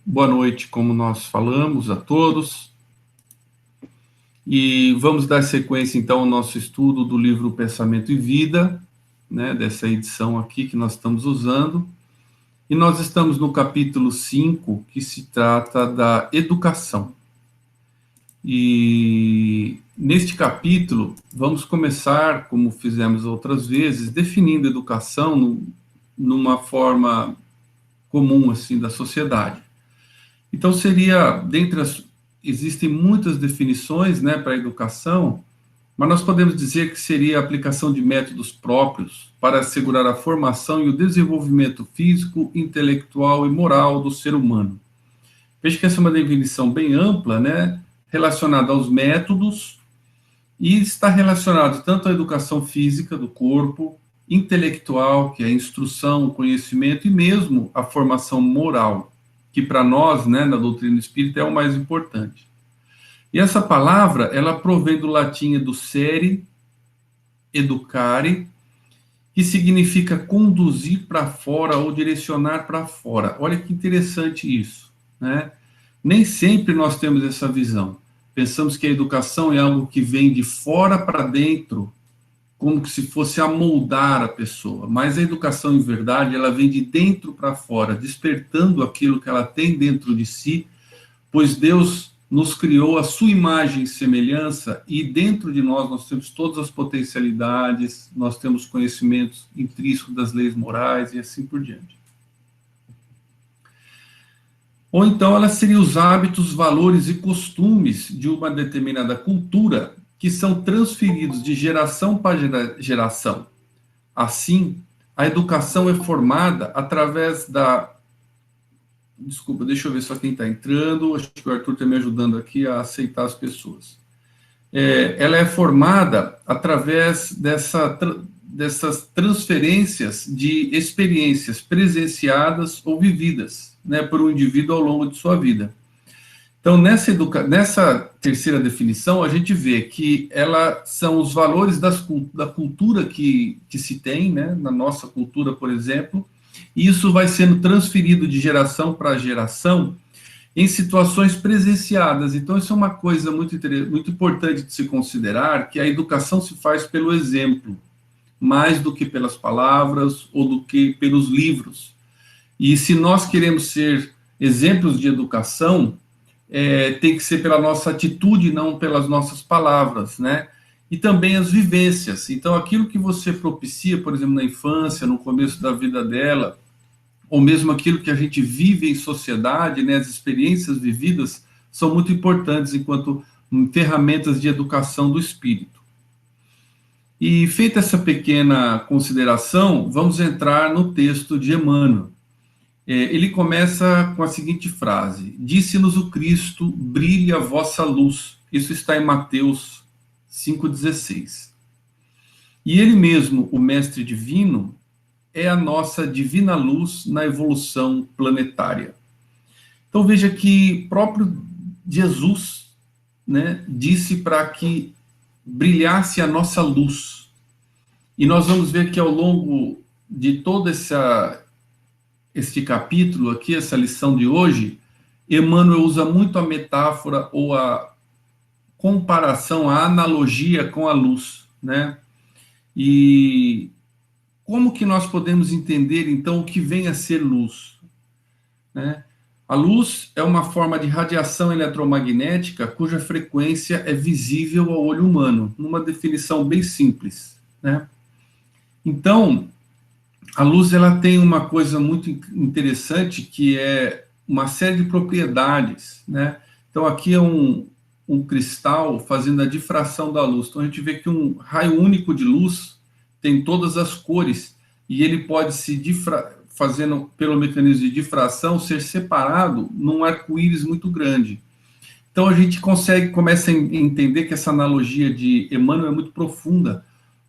boa noite, como nós falamos a todos. E vamos dar sequência, então, ao nosso estudo do livro Pensamento e Vida, né, dessa edição aqui que nós estamos usando. E nós estamos no capítulo 5, que se trata da educação. E neste capítulo, vamos começar, como fizemos outras vezes, definindo educação numa forma comum, assim, da sociedade. Então, existem muitas definições, né, para a educação, mas nós podemos dizer que seria a aplicação de métodos próprios para assegurar a formação e o desenvolvimento físico, intelectual e moral do ser humano. Veja que essa é uma definição bem ampla, né, relacionada aos métodos, e está relacionado tanto à educação física do corpo, intelectual, que é a instrução, o conhecimento, e mesmo a formação moral, que para nós, né, na doutrina espírita, é o mais importante. E essa palavra, ela provém do latim educere, educare, que significa conduzir para fora ou direcionar para fora. Olha que interessante isso, né? Nem sempre nós temos essa visão. Pensamos que a educação é algo que vem de fora para dentro, como se fosse amoldar a pessoa. Mas a educação, em verdade, ela vem de dentro para fora, despertando aquilo que ela tem dentro de si, pois Deus nos criou a sua imagem e semelhança, e dentro de nós temos todas as potencialidades, nós temos conhecimentos intrínsecos das leis morais e assim por diante. Ou então ela seria os hábitos, valores e costumes de uma determinada cultura que são transferidos de geração para geração. Assim, a educação é formada através da... Desculpa, deixa eu ver só quem está entrando. Acho que o Arthur está me ajudando aqui a aceitar as pessoas. Ela é formada através dessas transferências de experiências presenciadas ou vividas, né, por um indivíduo ao longo de sua vida. Então, nessa terceira definição, a gente vê que são os valores da cultura que se tem, né, na nossa cultura, por exemplo, e isso vai sendo transferido de geração para geração em situações presenciadas. Então, isso é uma coisa muito importante de se considerar, que a educação se faz pelo exemplo, mais do que pelas palavras ou do que pelos livros. E se nós queremos ser exemplos de educação, tem que ser pela nossa atitude, não pelas nossas palavras, né? E também as vivências. Então, aquilo que você propicia, por exemplo, na infância, no começo da vida dela, ou mesmo aquilo que a gente vive em sociedade, né, as experiências vividas, são muito importantes enquanto ferramentas de educação do espírito. E feita essa pequena consideração, vamos entrar no texto de Emmanuel. Ele começa com a seguinte frase: disse-nos o Cristo, brilhe a vossa luz. Isso está em Mateus 5,16. E ele mesmo, o Mestre Divino, é a nossa divina luz na evolução planetária. Então veja que próprio Jesus, né, disse para que brilhasse a nossa luz. E nós vamos ver que ao longo de todo este capítulo aqui, essa lição de hoje, Emmanuel usa muito a metáfora ou a comparação, a analogia com a luz, né? E como que nós podemos entender, então, o que vem a ser luz, né? A luz é uma forma de radiação eletromagnética cuja frequência é visível ao olho humano, numa definição bem simples, né? Então, a luz, ela tem uma coisa muito interessante, que é uma série de propriedades, né? Então, aqui é um cristal fazendo a difração da luz. Então, a gente vê que um raio único de luz tem todas as cores, e ele pode fazendo pelo mecanismo de difração, ser separado num arco-íris muito grande. Então, a gente começa a entender que essa analogia de Emmanuel é muito profunda,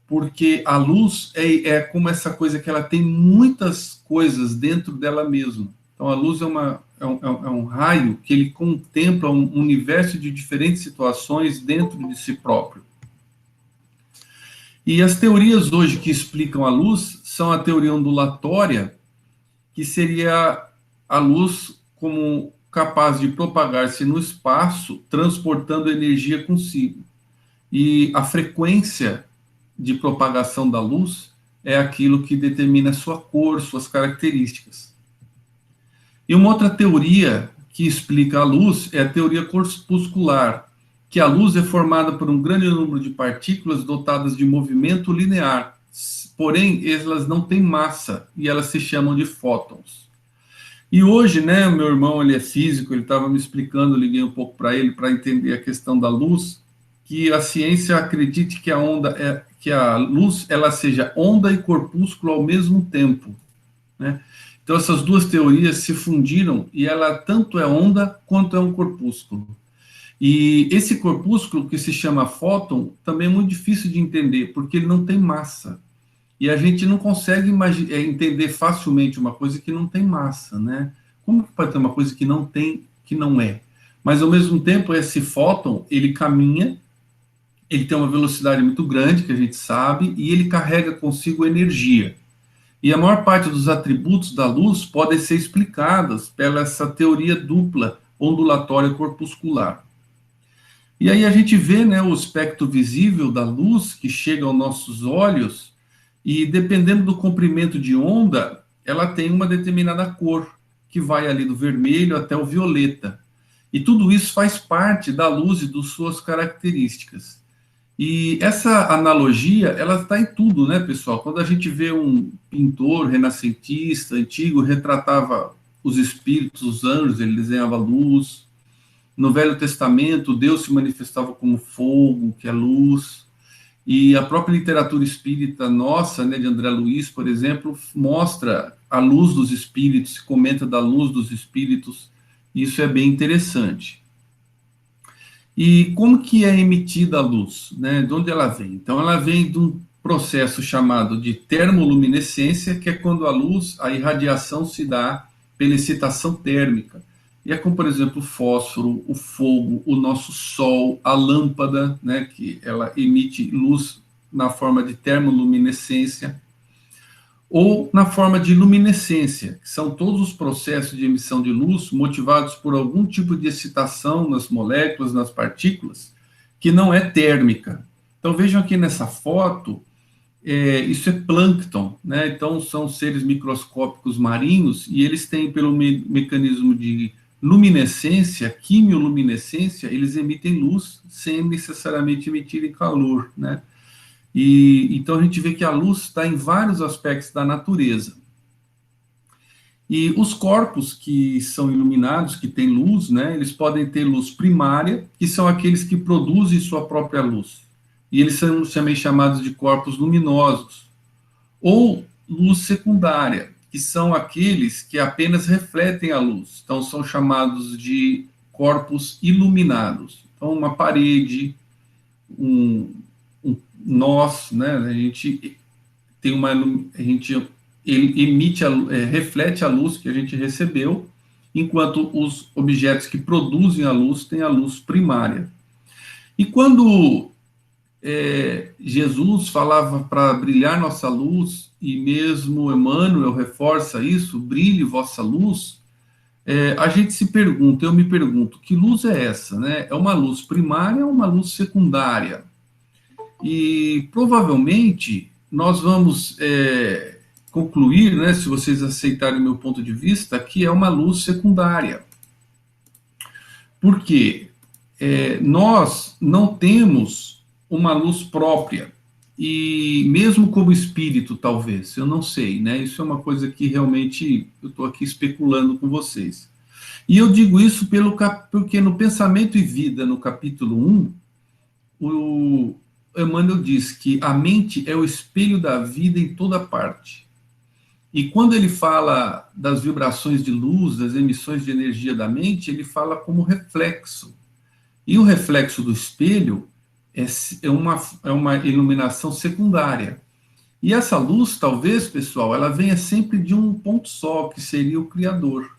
porque a luz é como essa coisa que ela tem muitas coisas dentro dela mesma. Então, a luz é um raio que ele contempla um universo de diferentes situações dentro de si próprio. E as teorias hoje que explicam a luz são a teoria ondulatória, que seria a luz como capaz de propagar-se no espaço, transportando energia consigo. E a frequência de propagação da luz é aquilo que determina sua cor, suas características. E uma outra teoria que explica a luz é a teoria corpuscular, que a luz é formada por um grande número de partículas dotadas de movimento linear, porém elas não têm massa e elas se chamam de fótons. E hoje, né, o meu irmão, ele é físico, ele estava me explicando, eu liguei um pouco para ele para entender a questão da luz, que a ciência acredite que a luz ela seja onda e corpúsculo ao mesmo tempo, né? Então essas duas teorias se fundiram e ela tanto é onda quanto é um corpúsculo. E esse corpúsculo que se chama fóton também é muito difícil de entender porque ele não tem massa. E a gente não consegue entender facilmente uma coisa que não tem massa, né? Como que pode ter uma coisa que não tem, que não é? Mas ao mesmo tempo esse fóton ele caminha, ele tem uma velocidade muito grande, que a gente sabe, e ele carrega consigo energia. E a maior parte dos atributos da luz podem ser explicadas pela essa teoria dupla ondulatória corpuscular. E aí a gente vê, né, o espectro visível da luz que chega aos nossos olhos, e dependendo do comprimento de onda, ela tem uma determinada cor, que vai ali do vermelho até o violeta. E tudo isso faz parte da luz e das suas características. E essa analogia, ela está em tudo, né, pessoal? Quando a gente vê um pintor renascentista, antigo, retratava os espíritos, os anjos, ele desenhava luz. No Velho Testamento, Deus se manifestava como fogo, que é luz. E a própria literatura espírita nossa, né, de André Luiz, por exemplo, mostra a luz dos espíritos, comenta da luz dos espíritos. Isso é bem interessante. E como que é emitida a luz, né? De onde ela vem? Então, ela vem de um processo chamado de termoluminescência, que é quando a luz, a irradiação se dá pela excitação térmica. E é como, por exemplo, o fósforo, o fogo, o nosso sol, a lâmpada, né? Que ela emite luz na forma de termoluminescência, ou na forma de luminescência, que são todos os processos de emissão de luz motivados por algum tipo de excitação nas moléculas, nas partículas, que não é térmica. Então vejam aqui nessa foto, isso é plâncton, né? Então são seres microscópicos marinhos e eles têm, pelo mecanismo de luminescência, quimioluminescência, eles emitem luz sem necessariamente emitirem calor, né? E então a gente vê que a luz está em vários aspectos da natureza. E os corpos que são iluminados, que têm luz, né, eles podem ter luz primária, que são aqueles que produzem sua própria luz. E eles são também chamados de corpos luminosos. Ou luz secundária, que são aqueles que apenas refletem a luz. Então são chamados de corpos iluminados. Então uma parede, nós, né, a gente tem ele emite, reflete a luz que a gente recebeu, enquanto os objetos que produzem a luz têm a luz primária. E quando Jesus falava para brilhar nossa luz, e mesmo Emmanuel reforça isso, brilhe vossa luz, a gente se pergunta, eu me pergunto, que luz é essa, né? É uma luz primária ou uma luz secundária? E provavelmente nós vamos concluir, né, se vocês aceitarem o meu ponto de vista, que é uma luz secundária. Porque nós não temos uma luz própria, e mesmo como espírito, talvez, eu não sei, né? Isso é uma coisa que realmente eu estou aqui especulando com vocês. E eu digo isso porque no Pensamento e Vida, no capítulo 1, o Emmanuel diz que a mente é o espelho da vida em toda parte. E quando ele fala das vibrações de luz, das emissões de energia da mente, ele fala como reflexo. E o reflexo do espelho é uma iluminação secundária. E essa luz, talvez, pessoal, ela venha sempre de um ponto só, que seria o Criador.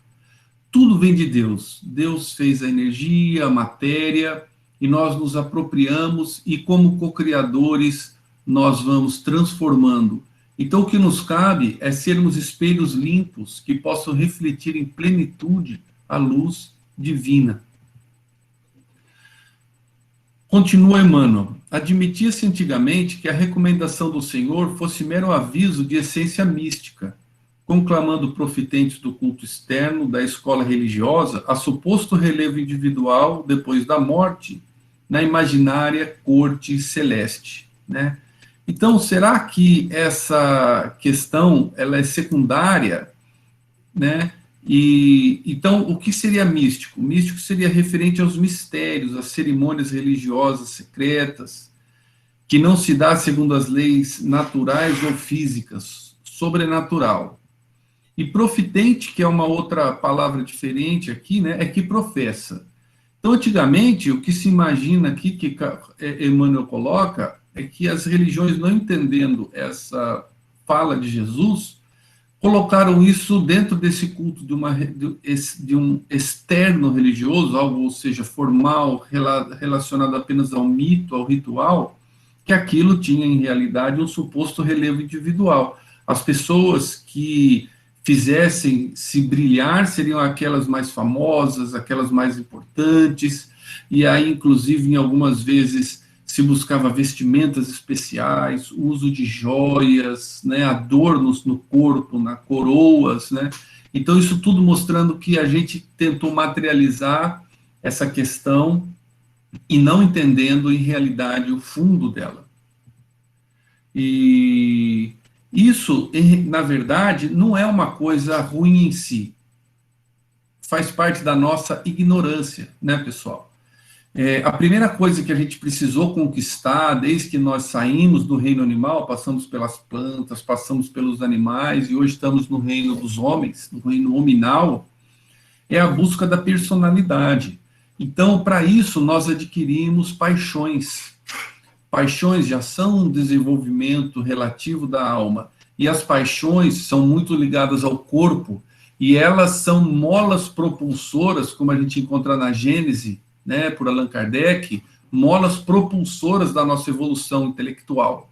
Tudo vem de Deus. Deus fez a energia, a matéria, e nós nos apropriamos, e como co-criadores, nós vamos transformando. Então, o que nos cabe é sermos espelhos limpos, que possam refletir em plenitude a luz divina. Continua Emmanuel. Admitia-se antigamente que a recomendação do Senhor fosse mero aviso de essência mística, conclamando profitentes do culto externo da escola religiosa a suposto relevo individual depois da morte na imaginária corte celeste, né? Então, será que essa questão ela é secundária, né? E então, o que seria místico? Místico seria referente aos mistérios, às cerimônias religiosas secretas, que não se dá segundo as leis naturais ou físicas, sobrenatural. E profitente, que é uma outra palavra diferente aqui, né, é que professa. Então, antigamente, o que se imagina aqui, que Emmanuel coloca, é que as religiões, não entendendo essa fala de Jesus, colocaram isso dentro desse culto de um externo religioso, algo, ou seja, formal, relacionado apenas ao mito, ao ritual, que aquilo tinha, em realidade, um suposto relevo individual. As pessoas que fizessem se brilhar seriam aquelas mais famosas, aquelas mais importantes, e aí, inclusive, em algumas vezes se buscava vestimentas especiais, uso de joias, né, adornos no corpo, na coroas, né? Então, isso tudo mostrando que a gente tentou materializar essa questão e não entendendo, em realidade, o fundo dela. E isso, na verdade, não é uma coisa ruim em si. Faz parte da nossa ignorância, né, pessoal? A primeira coisa que a gente precisou conquistar, desde que nós saímos do reino animal, passamos pelas plantas, passamos pelos animais, e hoje estamos no reino dos homens, no reino hominal, é a busca da personalidade. Então, para isso, nós adquirimos paixões. Paixões já são um desenvolvimento relativo da alma. E as paixões são muito ligadas ao corpo, e elas são molas propulsoras, como a gente encontra na Gênese, né, por Allan Kardec, molas propulsoras da nossa evolução intelectual.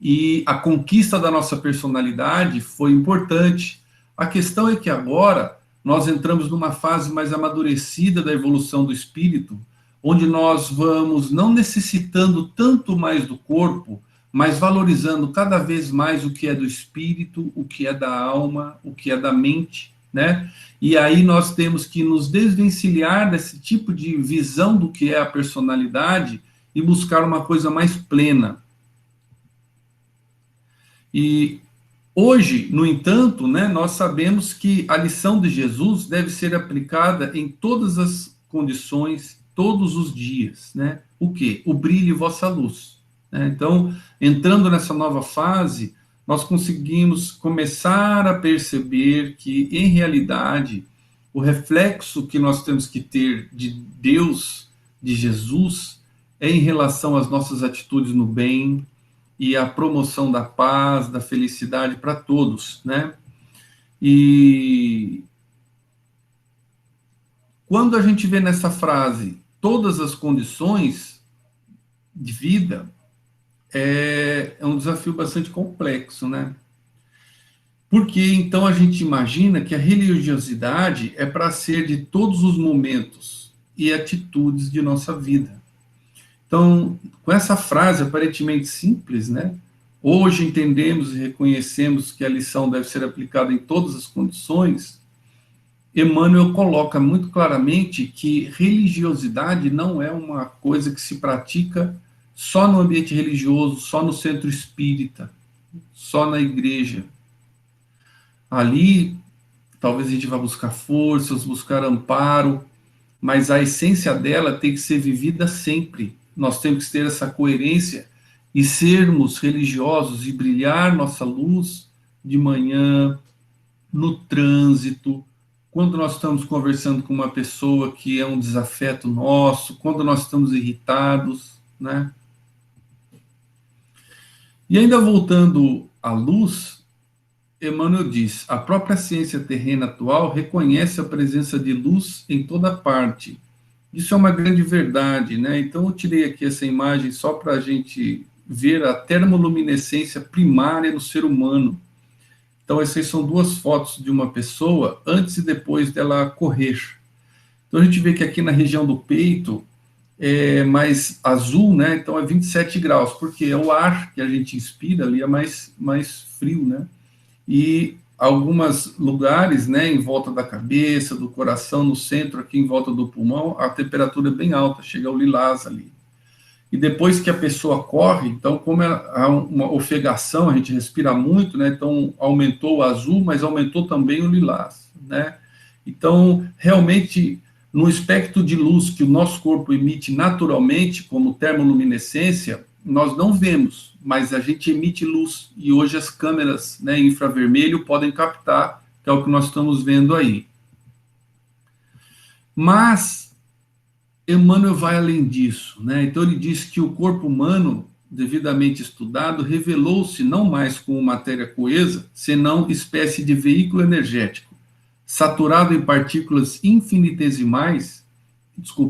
E a conquista da nossa personalidade foi importante. A questão é que agora nós entramos numa fase mais amadurecida da evolução do espírito, onde nós vamos não necessitando tanto mais do corpo, mas valorizando cada vez mais o que é do espírito, o que é da alma, o que é da mente, né? E aí nós temos que nos desvencilhar desse tipo de visão do que é a personalidade e buscar uma coisa mais plena. E hoje, no entanto, né, nós sabemos que a lição de Jesus deve ser aplicada em todas as condições, todos os dias, né? O quê? O brilhe vossa luz, né? Então, entrando nessa nova fase, nós conseguimos começar a perceber que, em realidade, o reflexo que nós temos que ter de Deus, de Jesus, é em relação às nossas atitudes no bem e a promoção da paz, da felicidade para todos, né? E quando a gente vê nessa frase todas as condições de vida, é um desafio bastante complexo, né? Porque então a gente imagina que a religiosidade é para ser de todos os momentos e atitudes de nossa vida. Então, com essa frase aparentemente simples, né? Hoje entendemos e reconhecemos que a lição deve ser aplicada em todas as condições. Emmanuel coloca muito claramente que religiosidade não é uma coisa que se pratica só no ambiente religioso, só no centro espírita, só na igreja. Ali, talvez a gente vá buscar forças, buscar amparo, mas a essência dela tem que ser vivida sempre. Nós temos que ter essa coerência e sermos religiosos e brilhar nossa luz de manhã, no trânsito, quando nós estamos conversando com uma pessoa que é um desafeto nosso, quando nós estamos irritados, né? E ainda voltando à luz, Emmanuel diz: a própria ciência terrena atual reconhece a presença de luz em toda parte. Isso é uma grande verdade, né? Então eu tirei aqui essa imagem só para a gente ver a termoluminescência primária no ser humano. Então essas são duas fotos de uma pessoa antes e depois dela correr. Então a gente vê que aqui na região do peito é mais azul, né? Então é 27 graus, porque é o ar que a gente inspira ali é mais frio, né? E alguns lugares, né, em volta da cabeça, do coração, no centro, aqui em volta do pulmão, a temperatura é bem alta, chega ao lilás ali. E depois que a pessoa corre, então, como há uma ofegação, a gente respira muito, né? Então, aumentou o azul, mas aumentou também o lilás, né? Então, realmente, no espectro de luz que o nosso corpo emite naturalmente, como termoluminescência, nós não vemos, mas a gente emite luz. E hoje as câmeras, né, infravermelho podem captar, que é o que nós estamos vendo aí. Mas Emmanuel vai além disso, né? Então ele diz que o corpo humano, devidamente estudado, revelou-se não mais como matéria coesa, senão espécie de veículo energético, saturado em partículas infinitesimais,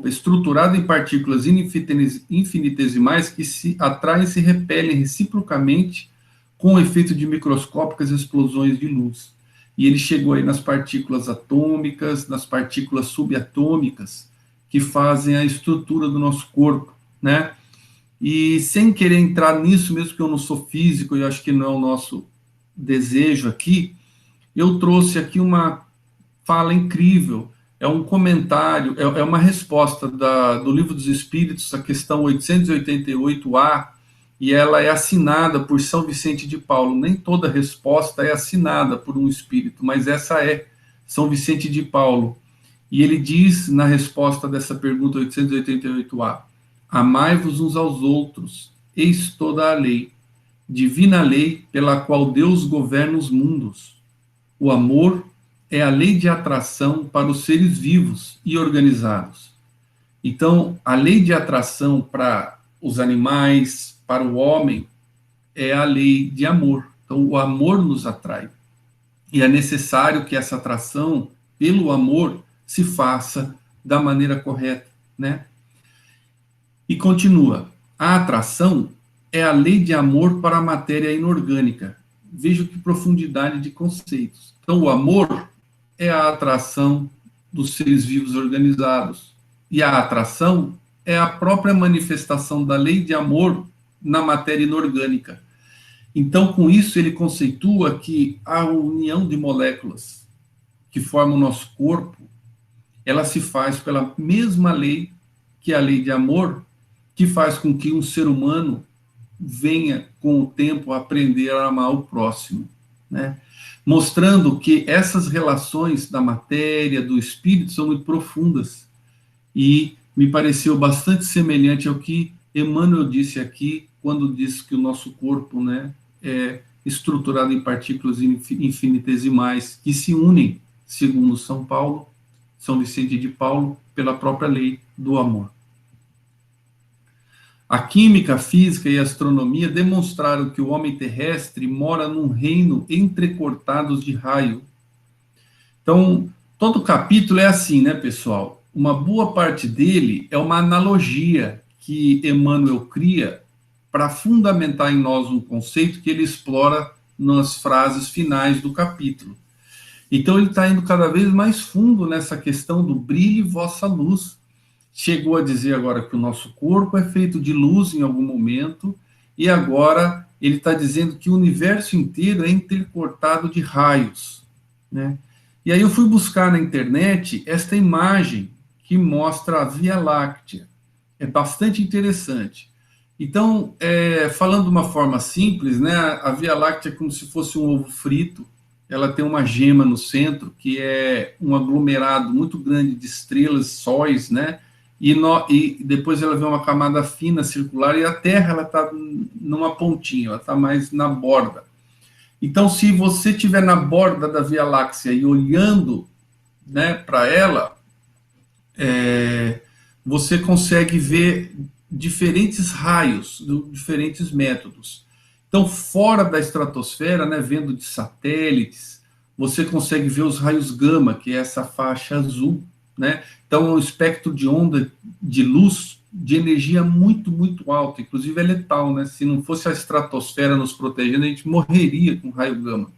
estruturado em partículas infinitesimais que se atraem e se repelem reciprocamente com o efeito de microscópicas explosões de luz. E ele chegou aí nas partículas atômicas, nas partículas subatômicas, que fazem a estrutura do nosso corpo, né? E sem querer entrar nisso, mesmo que eu não sou físico, e acho que não é o nosso desejo aqui, eu trouxe aqui uma fala incrível, é um comentário, é uma resposta do Livro dos Espíritos, a questão 888A, e ela é assinada por São Vicente de Paulo. Nem toda resposta é assinada por um espírito, mas essa é São Vicente de Paulo. E ele diz, na resposta dessa pergunta 888A, amai-vos uns aos outros, eis toda a lei, divina lei pela qual Deus governa os mundos. O amor é a lei de atração para os seres vivos e organizados. Então, a lei de atração para os animais, para o homem, é a lei de amor. Então, o amor nos atrai. E é necessário que essa atração, pelo amor, se faça da maneira correta, né? E continua, a atração é a lei de amor para a matéria inorgânica. Veja que profundidade de conceitos. Então, o amor é a atração dos seres vivos organizados. E a atração é a própria manifestação da lei de amor na matéria inorgânica. Então, com isso, ele conceitua que a união de moléculas que formam o nosso corpo, ela se faz pela mesma lei que a lei de amor, que faz com que um ser humano venha, com o tempo, a aprender a amar o próximo, né? Mostrando que essas relações da matéria, do espírito, são muito profundas. E me pareceu bastante semelhante ao que Emmanuel disse aqui, quando disse que o nosso corpo, né, é estruturado em partículas infinitesimais, que se unem, segundo São Vicente de Paulo, pela própria lei do amor. A química, a física e a astronomia demonstraram que o homem terrestre mora num reino entrecortado de raio. Então, todo capítulo é assim, né, pessoal? Uma boa parte dele é uma analogia que Emmanuel cria para fundamentar em nós um conceito que ele explora nas frases finais do capítulo. Então, ele está indo cada vez mais fundo nessa questão do brilhe vossa luz. Chegou a dizer agora que o nosso corpo é feito de luz em algum momento, e agora ele está dizendo que o universo inteiro é intercortado de raios, né? E aí eu fui buscar na internet esta imagem que mostra a Via Láctea. É bastante interessante. Então, falando de uma forma simples, né, a Via Láctea é como se fosse um ovo frito. Ela tem uma gema no centro, que é um aglomerado muito grande de estrelas, sóis, né? E depois ela vê uma camada fina, circular, e a Terra ela está numa pontinha, ela está mais na borda. Então, se você estiver na borda da Via Láctea e olhando, né, para ela, você consegue ver diferentes raios, diferentes métodos. Então, fora da estratosfera, né, vendo de satélites, você consegue ver os raios gama, que é essa faixa azul, né? Então, é um espectro de onda de luz, de energia muito, muito alta, inclusive é letal, né? Se não fosse a estratosfera nos protegendo, a gente morreria com raio gama.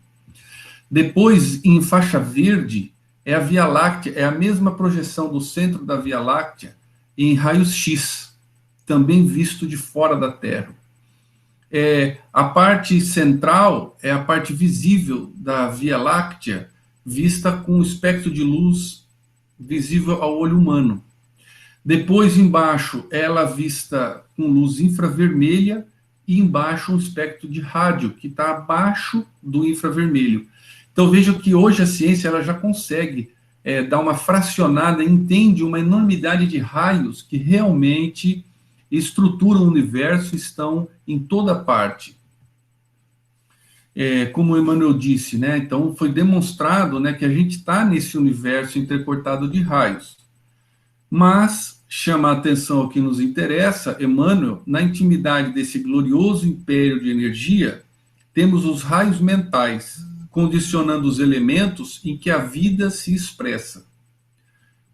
Depois, em faixa verde, é a Via Láctea, é a mesma projeção do centro da Via Láctea em raios X, também visto de fora da Terra. A parte central é a parte visível da Via Láctea, vista com o espectro de luz visível ao olho humano. Depois, embaixo, ela vista com luz infravermelha e embaixo um espectro de rádio, que está abaixo do infravermelho. Então, veja que hoje a ciência ela já consegue dar uma fracionada, entende uma enormidade de raios que realmente estruturam o universo, estão em toda parte. Como o Emmanuel disse, né? Então, foi demonstrado, né, que a gente está nesse universo intercortado de raios. Mas chama a atenção ao que nos interessa, Emmanuel, na intimidade desse glorioso império de energia, temos os raios mentais, condicionando os elementos em que a vida se expressa.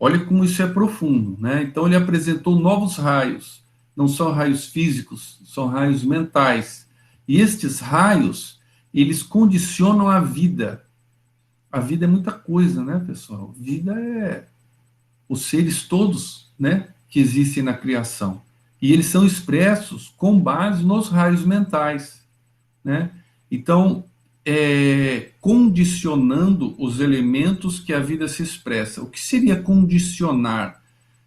Olha como isso é profundo, né? Então ele apresentou novos raios, não são raios físicos, são raios mentais. E estes raios, eles condicionam a vida. A vida é muita coisa, né, pessoal? Vida é os seres todos, né, que existem na criação. E eles são expressos com base nos raios mentais, né? Então, condicionando os elementos que a vida se expressa. O que seria condicionar?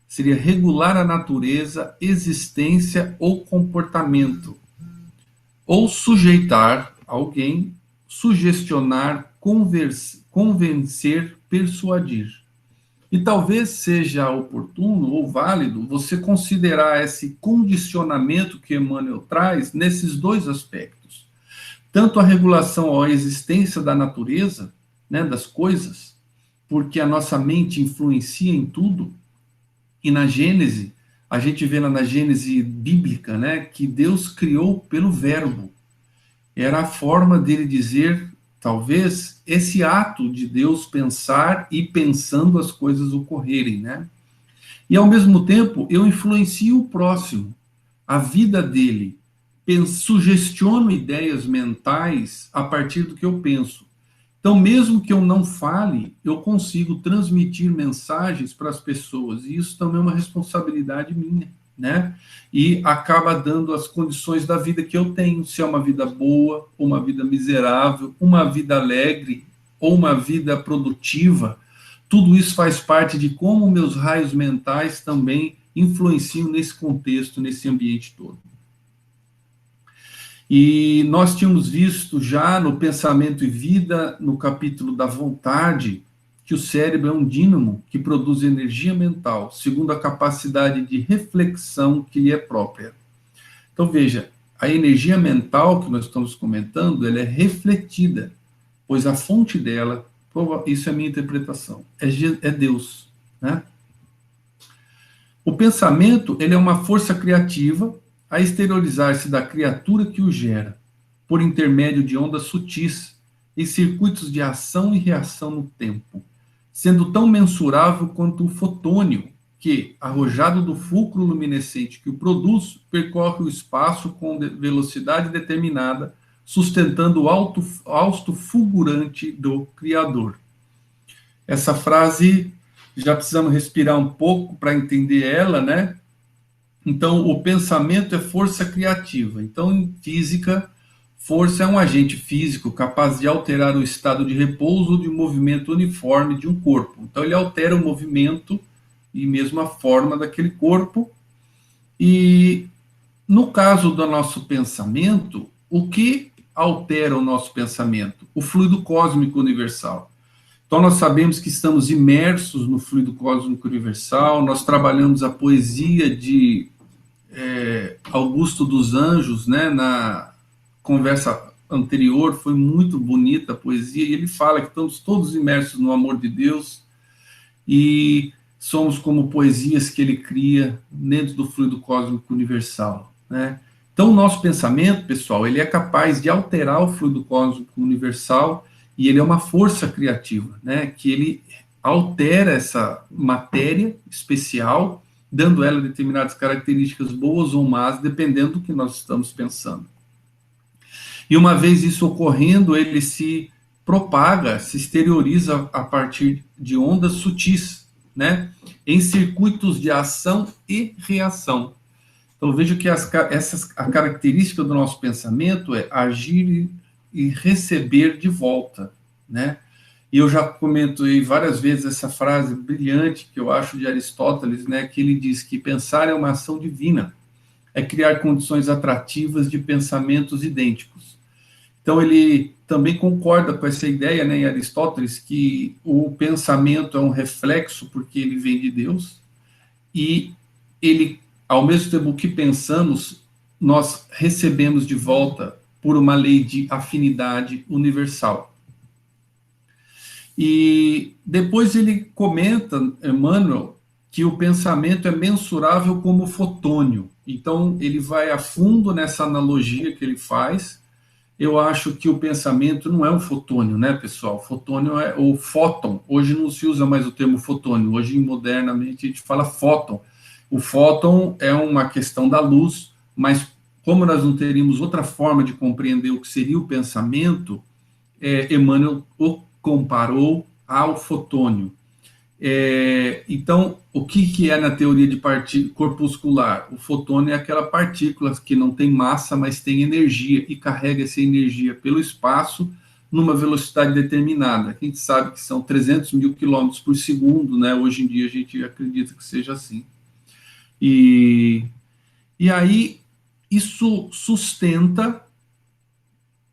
Seria regular a natureza, existência ou comportamento. Ou sujeitar alguém, sugestionar, convencer, persuadir. E talvez seja oportuno ou válido você considerar esse condicionamento que Emmanuel traz nesses dois aspectos. Tanto a regulação à existência da natureza, né, das coisas, porque a nossa mente influencia em tudo, e na Gênese, a gente vê lá na Gênese bíblica, né, que Deus criou pelo verbo. Era a forma dele dizer, talvez, esse ato de Deus pensar e pensando as coisas ocorrerem, né? E, ao mesmo tempo, eu influencio o próximo, a vida dele, sugestiono ideias mentais a partir do que eu penso. Então, mesmo que eu não fale, eu consigo transmitir mensagens para as pessoas, e isso também é uma responsabilidade minha, né? E acaba dando as condições da vida que eu tenho, se é uma vida boa, ou uma vida miserável, uma vida alegre, ou uma vida produtiva. Tudo isso faz parte de como meus raios mentais também influenciam nesse contexto, nesse ambiente todo. E nós tínhamos visto já no Pensamento e Vida, no capítulo da vontade, que o cérebro é um dínamo que produz energia mental, segundo a capacidade de reflexão que lhe é própria. Então, veja, a energia mental que nós estamos comentando, ela é refletida, pois a fonte dela, isso é a minha interpretação, é Deus, né? O pensamento, ele é uma força criativa a exteriorizar-se da criatura que o gera, por intermédio de ondas sutis e circuitos de ação e reação no tempo, sendo tão mensurável quanto o fotônio, que, arrojado do fulcro luminescente que o produz, percorre o espaço com velocidade determinada, sustentando o hausto fulgurante do Criador. Essa frase, já precisamos respirar um pouco para entender ela, né? Então, o pensamento é força criativa. Então, em física, força é um agente físico capaz de alterar o estado de repouso ou de movimento uniforme de um corpo. Então, ele altera o movimento e mesmo a forma daquele corpo. E, no caso do nosso pensamento, o que altera o nosso pensamento? O fluido cósmico universal. Então, nós sabemos que estamos imersos no fluido cósmico universal, nós trabalhamos a poesia de Augusto dos Anjos, né, na conversa anterior, foi muito bonita a poesia, e ele fala que estamos todos imersos no amor de Deus, e somos como poesias que ele cria dentro do fluido cósmico universal, né? Então, o nosso pensamento, pessoal, ele é capaz de alterar o fluido cósmico universal, e ele é uma força criativa, né, que ele altera essa matéria especial, dando ela determinadas características boas ou más, dependendo do que nós estamos pensando. E uma vez isso ocorrendo, ele se propaga, se exterioriza a partir de ondas sutis, né? Em circuitos de ação e reação. Então, vejo que a característica do nosso pensamento é agir e receber de volta, né? E eu já comentei várias vezes essa frase brilhante que eu acho de Aristóteles, né? Que ele diz que pensar é uma ação divina, é criar condições atrativas de pensamentos idênticos. Então, ele também concorda com essa ideia, né, em Aristóteles, que o pensamento é um reflexo, porque ele vem de Deus, e ele, ao mesmo tempo que pensamos, nós recebemos de volta por uma lei de afinidade universal. E depois ele comenta, Emmanuel, que o pensamento é mensurável como fotônio. Então, ele vai a fundo nessa analogia que ele faz. Eu acho que o pensamento não é um fotônio, né, pessoal? Fotônio é o fóton. Hoje não se usa mais o termo fotônio. Hoje, modernamente, a gente fala fóton. O fóton é uma questão da luz, mas como nós não teríamos outra forma de compreender o que seria o pensamento, Emmanuel o comparou ao fotônio. Então, o que é na teoria de corpuscular? O fotônio é aquela partícula que não tem massa, mas tem energia, e carrega essa energia pelo espaço numa velocidade determinada. A gente sabe que são 300 mil quilômetros por segundo, né? Hoje em dia a gente acredita que seja assim. E aí, isso sustenta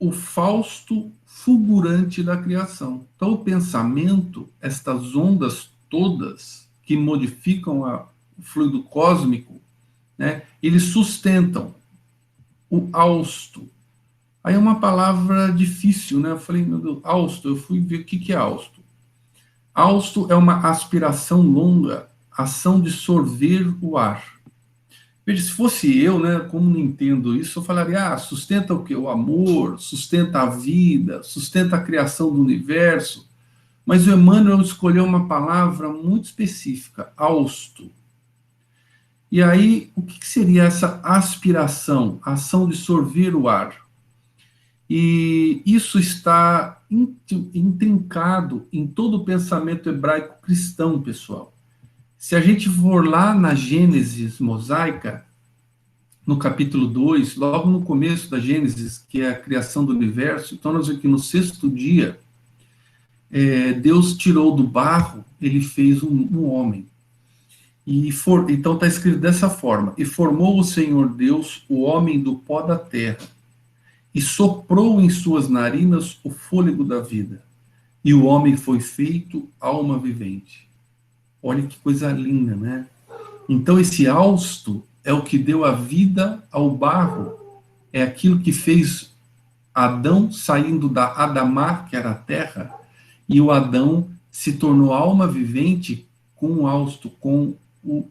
o Fausto fulgurante da criação. Então, o pensamento, estas ondas todas que modificam o fluido cósmico, né, eles sustentam o hausto. Aí é uma palavra difícil, né? Eu falei, meu Deus, hausto, eu fui ver o que é hausto. Hausto é uma aspiração longa, ação de sorver o ar. Veja, se fosse eu, né, como não entendo isso, eu falaria, sustenta o quê? O amor, sustenta a vida, sustenta a criação do universo. Mas o Emmanuel escolheu uma palavra muito específica, hausto. E aí, o que seria essa aspiração, a ação de sorver o ar? E isso está intrincado em todo o pensamento hebraico cristão, pessoal. Se a gente for lá na Gênesis mosaica, no capítulo 2, logo no começo da Gênesis, que é a criação do universo, então nós vemos que no sexto dia, Deus tirou do barro, ele fez um homem. Então está escrito dessa forma: e formou o Senhor Deus o homem do pó da terra, e soprou em suas narinas o fôlego da vida, e o homem foi feito alma vivente. Olha que coisa linda, né? Então esse hausto é o que deu a vida ao barro, é aquilo que fez Adão saindo da Adamá, que era a terra, e o Adão se tornou alma vivente com o hausto, com o,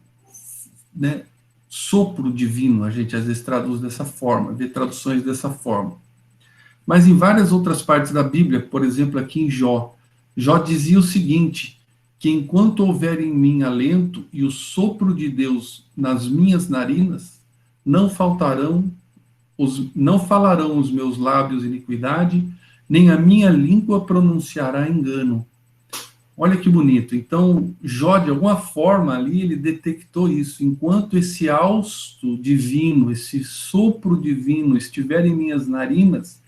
né, sopro divino. A gente às vezes traduz dessa forma, vê traduções dessa forma. Mas em várias outras partes da Bíblia, por exemplo, aqui em Jó dizia o seguinte, que enquanto houver em mim alento e o sopro de Deus nas minhas narinas, não falarão os meus lábios iniquidade, nem a minha língua pronunciará engano. Olha que bonito. Então, Jó, de alguma forma ali, ele detectou isso. Enquanto esse hausto divino, esse sopro divino estiver em minhas narinas,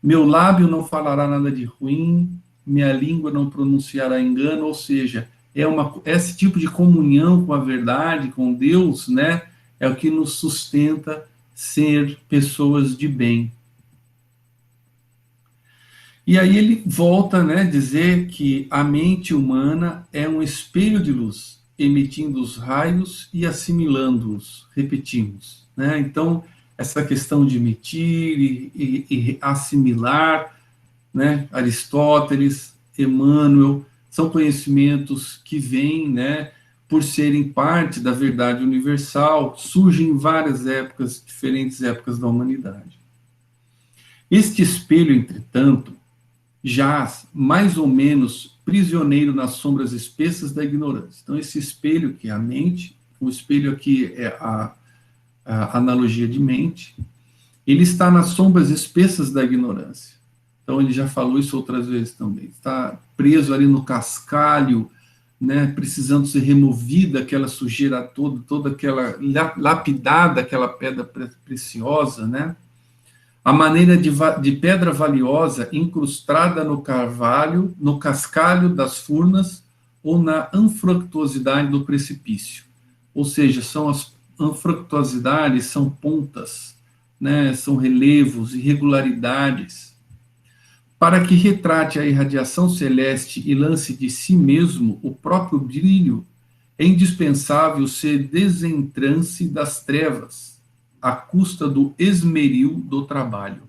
meu lábio não falará nada de ruim, minha língua não pronunciará engano, ou seja, esse tipo de comunhão com a verdade, com Deus, né, é o que nos sustenta ser pessoas de bem. E aí ele volta, né, dizer que a mente humana é um espelho de luz, emitindo os raios e assimilando-os, repetimos, né? Então, essa questão de emitir e assimilar, né, Aristóteles, Emmanuel, são conhecimentos que vêm, né, por serem parte da verdade universal, surgem em várias épocas, diferentes épocas da humanidade. Este espelho, entretanto, jaz mais ou menos prisioneiro nas sombras espessas da ignorância. Então, esse espelho que é a mente, o espelho aqui é a analogia de mente, ele está nas sombras espessas da ignorância. Então, ele já falou isso outras vezes também. Está preso ali no cascalho, né, precisando ser removida aquela sujeira toda, toda aquela lapidada, aquela pedra preciosa, né? A maneira de pedra valiosa incrustada no carvalho, no cascalho das furnas ou na anfractuosidade do precipício. Ou seja, são as anfractuosidades, são pontas, né, são relevos, irregularidades, para que retrate a irradiação celeste e lance de si mesmo o próprio brilho, é indispensável ser desentrance das trevas, à custa do esmeril do trabalho.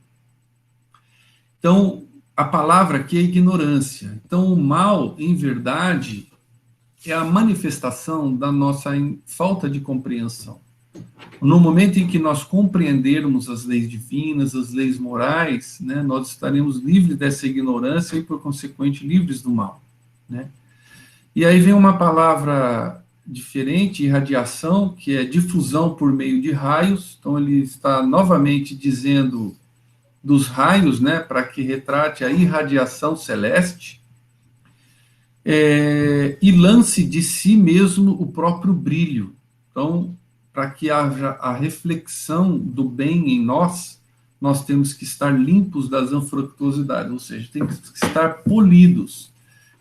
Então, a palavra aqui é ignorância. Então, o mal, em verdade, é a manifestação da nossa falta de compreensão. No momento em que nós compreendermos as leis divinas, as leis morais, né, nós estaremos livres dessa ignorância e, por consequente, livres do mal, né? E aí vem uma palavra diferente, irradiação, que é difusão por meio de raios. Então, ele está novamente dizendo dos raios, né, para que retrate a irradiação celeste, e lance de si mesmo o próprio brilho. Então, para que haja a reflexão do bem em nós, nós temos que estar limpos das anfractuosidades, ou seja, tem que estar polidos.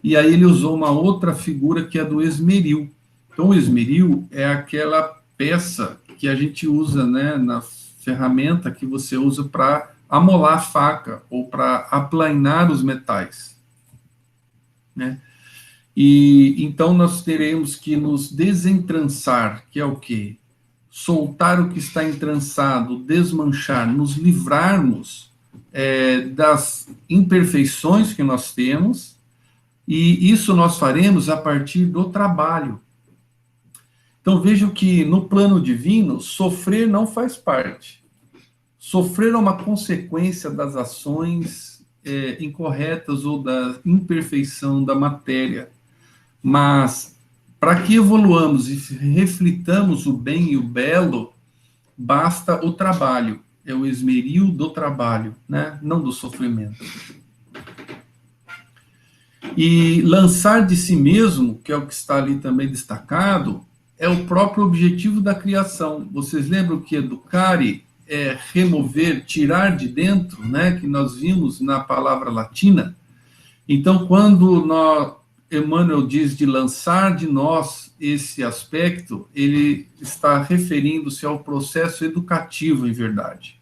E aí ele usou uma outra figura que é do esmeril. Então, o esmeril é aquela peça que a gente usa, né, na ferramenta que você usa para amolar a faca ou para aplainar os metais, né? E então nós teremos que nos desentrançar, que é o quê? Soltar o que está entrançado, desmanchar, nos livrarmos das imperfeições que nós temos, e isso nós faremos a partir do trabalho. Então vejo que no plano divino, sofrer não faz parte. Sofrer é uma consequência das ações incorretas ou da imperfeição da matéria. Mas, para que evoluamos e reflitamos o bem e o belo, basta o trabalho. É o esmeril do trabalho, né? Não do sofrimento. E lançar de si mesmo, que é o que está ali também destacado, é o próprio objetivo da criação. Vocês lembram que educare é remover, tirar de dentro, né? Que nós vimos na palavra latina. Então, quando Emmanuel diz de lançar de nós esse aspecto, ele está referindo-se ao processo educativo, em verdade.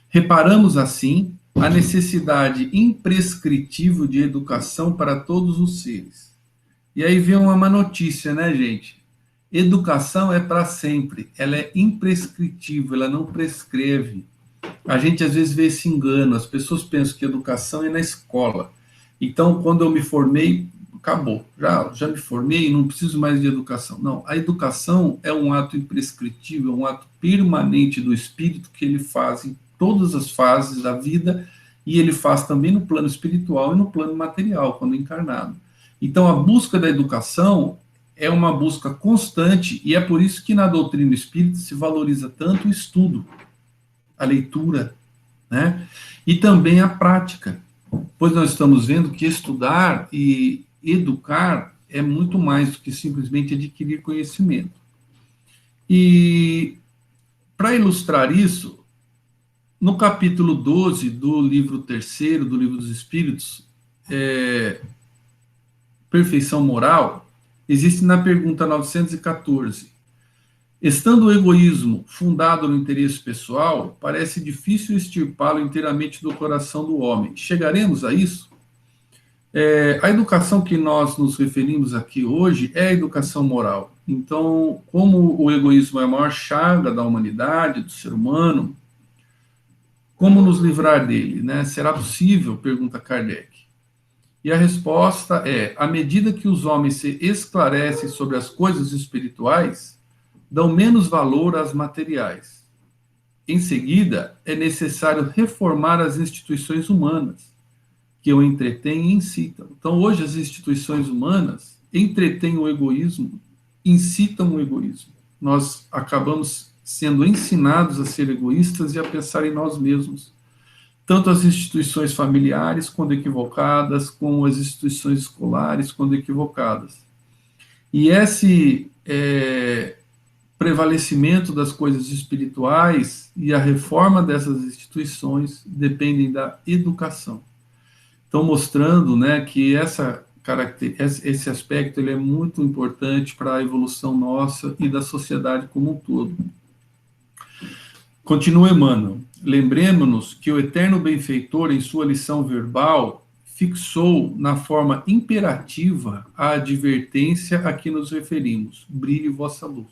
Reparamos, assim, a necessidade imprescritível de educação para todos os seres. E aí vem uma má notícia, né, gente? Educação é para sempre, ela é imprescritível, ela não prescreve. A gente, às vezes, vê esse engano, as pessoas pensam que educação é na escola. Então, quando eu me formei, acabou. Já me formei, não preciso mais de educação. Não, a educação é um ato imprescritível, um ato permanente do espírito que ele faz em todas as fases da vida, e ele faz também no plano espiritual e no plano material, quando encarnado. Então, a busca da educação é uma busca constante, e é por isso que na doutrina espírita se valoriza tanto o estudo, a leitura, né? E também a prática. Pois nós estamos vendo que estudar e educar é muito mais do que simplesmente adquirir conhecimento. E, para ilustrar isso, no capítulo 12 do livro 3º, do Livro dos Espíritos, Perfeição Moral, existe na pergunta 914. Estando o egoísmo fundado no interesse pessoal, parece difícil extirpá-lo inteiramente do coração do homem. Chegaremos a isso? A educação que nós nos referimos aqui hoje é a educação moral. Então, como o egoísmo é a maior chaga da humanidade, do ser humano, como nos livrar dele, né? Será possível? Pergunta Kardec. E a resposta é: à medida que os homens se esclarecem sobre as coisas espirituais, dão menos valor às materiais. Em seguida, é necessário reformar as instituições humanas, que o entretêm e incitam. Então, hoje, as instituições humanas entretêm o egoísmo, incitam o egoísmo. Nós acabamos sendo ensinados a ser egoístas e a pensar em nós mesmos. tanto as instituições familiares, quando equivocadas, como as instituições escolares, quando equivocadas. E esse prevalecimento das coisas espirituais e a reforma dessas instituições dependem da educação. Então, mostrando, né, que esse aspecto ele é muito importante para a evolução nossa e da sociedade como um todo. Continua Emmanuel. Lembremos-nos que o eterno benfeitor, em sua lição verbal, fixou na forma imperativa a advertência a que nos referimos: brilhe vossa luz.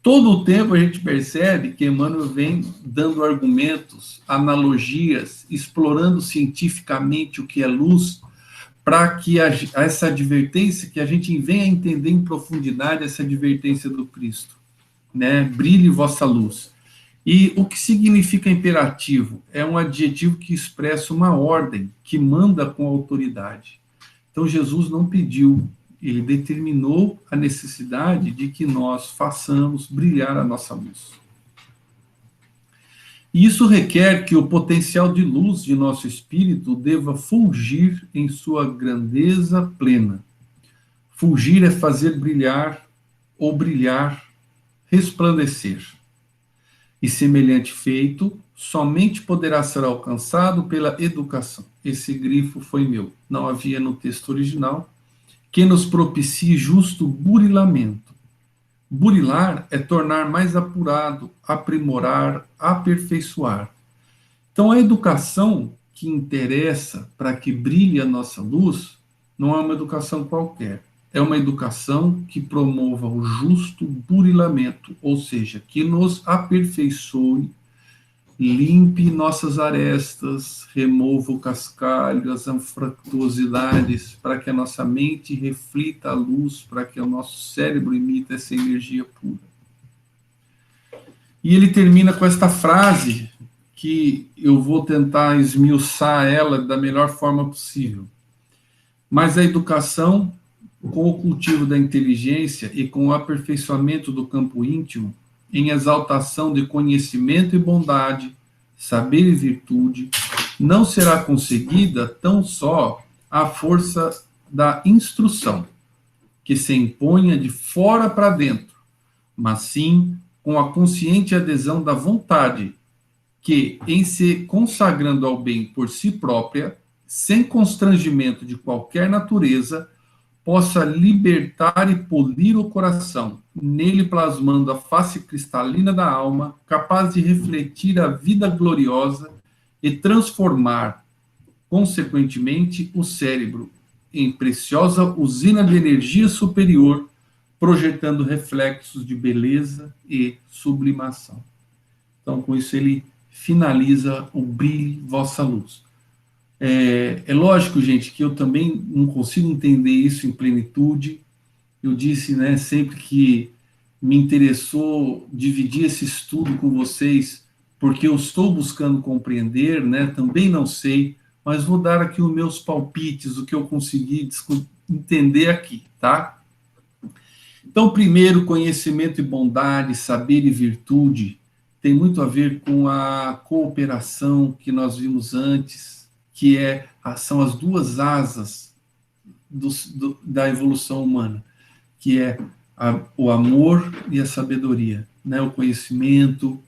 Todo o tempo a gente percebe que Emmanuel vem dando argumentos, analogias, explorando cientificamente o que é luz, para que essa advertência, que a gente venha a entender em profundidade essa advertência do Cristo, né? Brilhe vossa luz. E o que significa imperativo? É um adjetivo que expressa uma ordem, que manda com autoridade. Então, Jesus não pediu, ele determinou a necessidade de que nós façamos brilhar a nossa luz. E isso requer que o potencial de luz de nosso espírito deva fulgir em sua grandeza plena. Fulgir é fazer brilhar, ou brilhar, resplandecer. E semelhante feito, somente poderá ser alcançado pela educação. Esse grifo foi meu, não havia no texto original, que nos propicie justo burilamento. Burilar é tornar mais apurado, aprimorar, aperfeiçoar. Então, a educação que interessa para que brilhe a nossa luz não é uma educação qualquer. É uma educação que promova o justo burilamento, ou seja, que nos aperfeiçoe, limpe nossas arestas, remova o cascalho, as anfractuosidades, para que a nossa mente reflita a luz, para que o nosso cérebro imita essa energia pura. E ele termina com esta frase, que eu vou tentar esmiuçar ela da melhor forma possível. Mas a educação, com o cultivo da inteligência e com o aperfeiçoamento do campo íntimo, em exaltação de conhecimento e bondade, saber e virtude, não será conseguida tão só à força da instrução, que se imponha de fora para dentro, mas sim com a consciente adesão da vontade, que, em se consagrando ao bem por si própria, sem constrangimento de qualquer natureza, possa libertar e polir o coração, nele plasmando a face cristalina da alma, capaz de refletir a vida gloriosa e transformar, consequentemente, o cérebro em preciosa usina de energia superior, projetando reflexos de beleza e sublimação. Então, com isso, ele finaliza o brilhe vossa luz. É lógico, gente, que eu também não consigo entender isso em plenitude. Eu disse, né, sempre que me interessou dividir esse estudo com vocês, porque eu estou buscando compreender, né, também não sei, mas vou dar aqui os meus palpites, o que eu consegui entender aqui, tá? Então, primeiro, conhecimento e bondade, saber e virtude, tem muito a ver com a cooperação que nós vimos antes, que são as duas asas da evolução humana, que é o amor e a sabedoria, né? O conhecimento,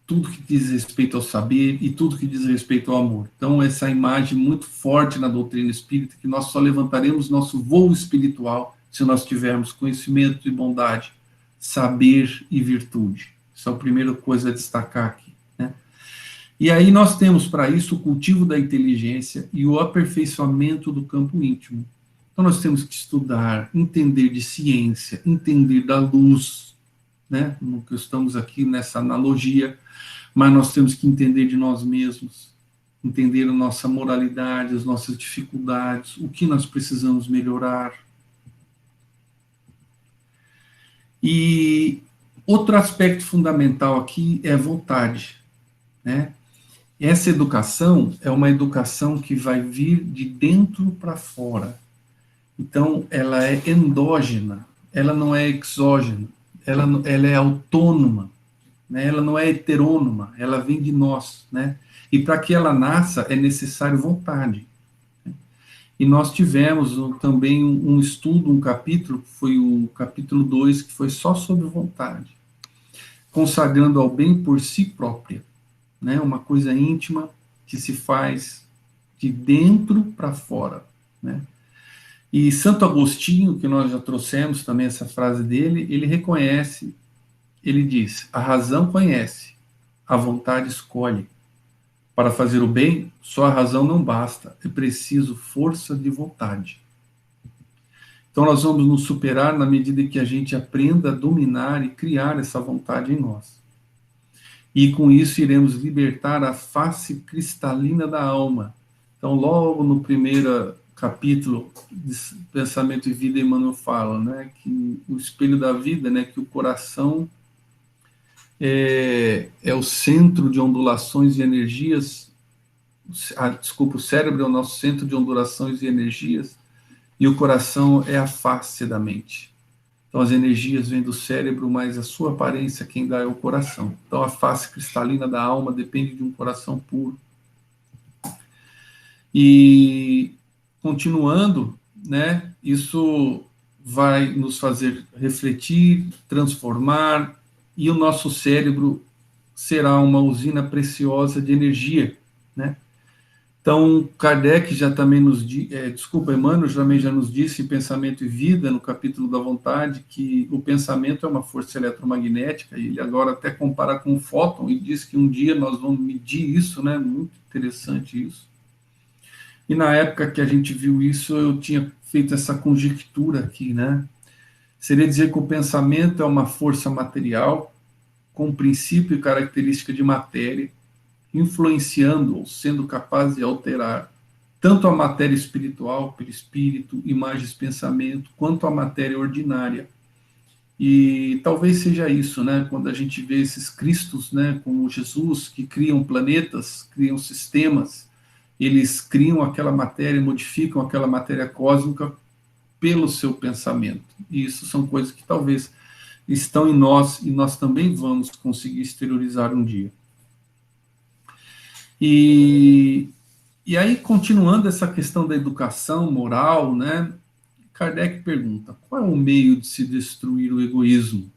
tudo que diz respeito ao saber e tudo que diz respeito ao amor. Então, essa imagem muito forte na doutrina espírita, que nós só levantaremos nosso voo espiritual se nós tivermos conhecimento e bondade, saber e virtude. Isso é a primeira coisa a destacar aqui. E aí nós temos para isso o cultivo da inteligência e o aperfeiçoamento do campo íntimo. Então nós temos que estudar, entender de ciência, entender da luz, né? No que estamos aqui nessa analogia, mas nós temos que entender de nós mesmos, entender a nossa moralidade, as nossas dificuldades, o que nós precisamos melhorar. E outro aspecto fundamental aqui é a vontade, né? Essa educação é uma educação que vai vir de dentro para fora. Então, ela é endógena, ela não é exógena, ela é autônoma, né? Ela não é heterônoma, ela vem de nós, né? E para que ela nasça, é necessário vontade. E nós tivemos também um estudo, um capítulo, foi o capítulo 2, que foi só sobre vontade, consagrando ao bem por si própria, né? Uma coisa íntima que se faz de dentro para fora, né? E Santo Agostinho, que nós já trouxemos também essa frase dele, ele reconhece, ele diz: a razão conhece, a vontade escolhe. Para fazer o bem, só a razão não basta, é preciso força de vontade. Então nós vamos nos superar na medida que a gente aprenda a dominar e criar essa vontade em nós. E com isso iremos libertar a face cristalina da alma. Então logo no primeiro capítulo de Pensamento e Vida, Emmanuel fala, né, que o espelho da vida, né, que o coração é o centro de ondulações e energias. O cérebro é o nosso centro de ondulações e energias, e o coração é a face da mente. Então as energias vêm do cérebro, mas a sua aparência, quem dá é o coração. Então a face cristalina da alma depende de um coração puro. E continuando, né, isso vai nos fazer refletir, transformar, e o nosso cérebro será uma usina preciosa de energia, né? Então, Kardec já também Emmanuel também já nos disse em Pensamento e Vida, no capítulo da vontade, que o pensamento é uma força eletromagnética, e ele agora até compara com o fóton, e diz que um dia nós vamos medir isso, né? Muito interessante isso. E na época que a gente viu isso, eu tinha feito essa conjectura aqui, né? Seria dizer que o pensamento é uma força material, com princípio e característica de matéria, influenciando ou sendo capaz de alterar tanto a matéria espiritual, perispírito, imagens, pensamento, quanto a matéria ordinária. E talvez seja isso, né? Quando a gente vê esses cristos, né, como Jesus, que criam planetas, criam sistemas, eles criam aquela matéria, modificam aquela matéria cósmica pelo seu pensamento. E isso são coisas que talvez estão em nós e nós também vamos conseguir exteriorizar um dia. E aí, continuando essa questão da educação moral, né, Kardec pergunta: qual é o meio de se destruir o egoísmo?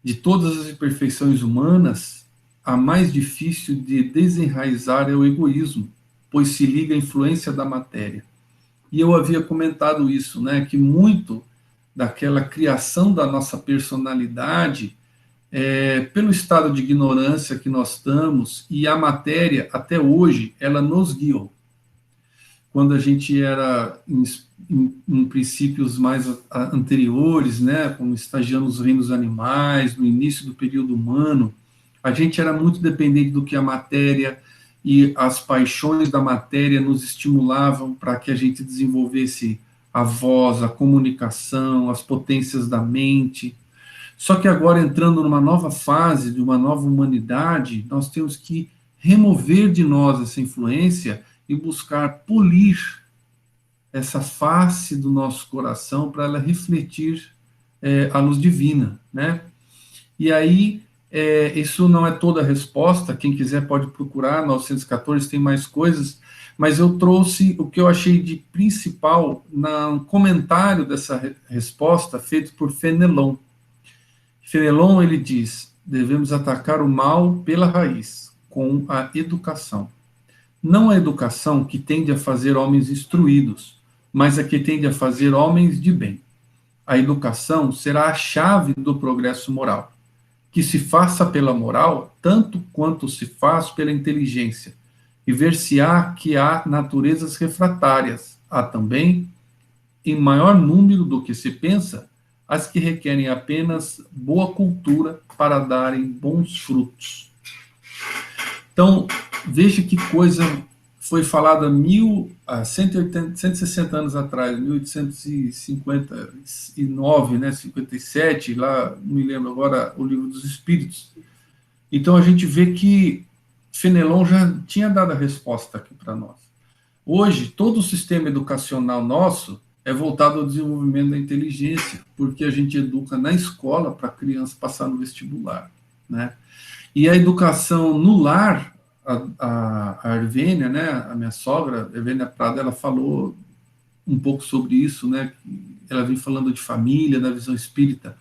De todas as imperfeições humanas, a mais difícil de desenraizar é o egoísmo, pois se liga à influência da matéria. E eu havia comentado isso, né, que muito daquela criação da nossa personalidade pelo estado de ignorância que nós estamos, e a matéria, até hoje, ela nos guiou. Quando a gente era em princípios mais anteriores, né, como estagiando nos reinos animais, no início do período humano, a gente era muito dependente do que a matéria e as paixões da matéria nos estimulavam para que a gente desenvolvesse a voz, a comunicação, as potências da mente. Só que agora, entrando numa nova fase, de uma nova humanidade, nós temos que remover de nós essa influência e buscar polir essa face do nosso coração para ela refletir a luz divina, né? E aí, isso não é toda a resposta, quem quiser pode procurar, 914 tem mais coisas, mas eu trouxe o que eu achei de principal no comentário dessa resposta, feito por Fenelon. Fenelon, ele diz: devemos atacar o mal pela raiz, com a educação. Não a educação que tende a fazer homens instruídos, mas a que tende a fazer homens de bem. A educação será a chave do progresso moral, que se faça pela moral tanto quanto se faz pela inteligência, e ver-se-á que há naturezas refratárias, há também, em maior número do que se pensa, as que requerem apenas boa cultura para darem bons frutos. Então, veja que coisa foi falada 160 anos atrás, 1859, né, 57, lá, não me lembro agora, o Livro dos Espíritos. Então, a gente vê que Fenelon já tinha dado a resposta aqui para nós. Hoje, todo o sistema educacional nosso é voltado ao desenvolvimento da inteligência, porque a gente educa na escola para a criança passar no vestibular, né? E a educação no lar, a Arvênia, né, a minha sogra, Arvênia Prada, ela falou um pouco sobre isso, né, ela vem falando de família, da visão espírita,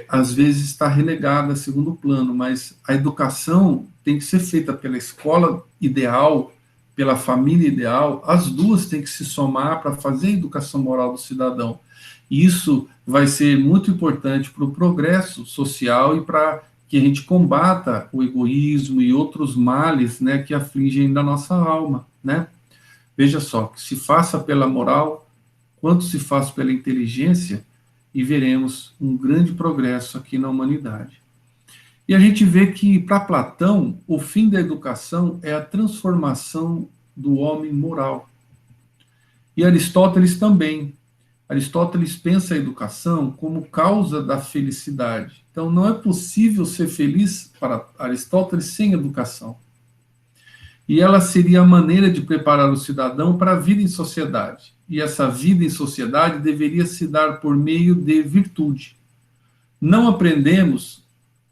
às vezes está relegada a segundo plano, mas a educação tem que ser feita pela escola ideal, pela família ideal, as duas têm que se somar para fazer a educação moral do cidadão. E isso vai ser muito importante para o progresso social e para que a gente combata o egoísmo e outros males, né, que afligem da nossa alma, né? Veja só, que se faça pela moral, quanto se faz pela inteligência, e veremos um grande progresso aqui na humanidade. E a gente vê que, para Platão, o fim da educação é a transformação do homem moral. E Aristóteles também. Aristóteles pensa a educação como causa da felicidade. Então, não é possível ser feliz, para Aristóteles, sem educação. E ela seria a maneira de preparar o cidadão para a vida em sociedade. E essa vida em sociedade deveria se dar por meio de virtude. Não aprendemos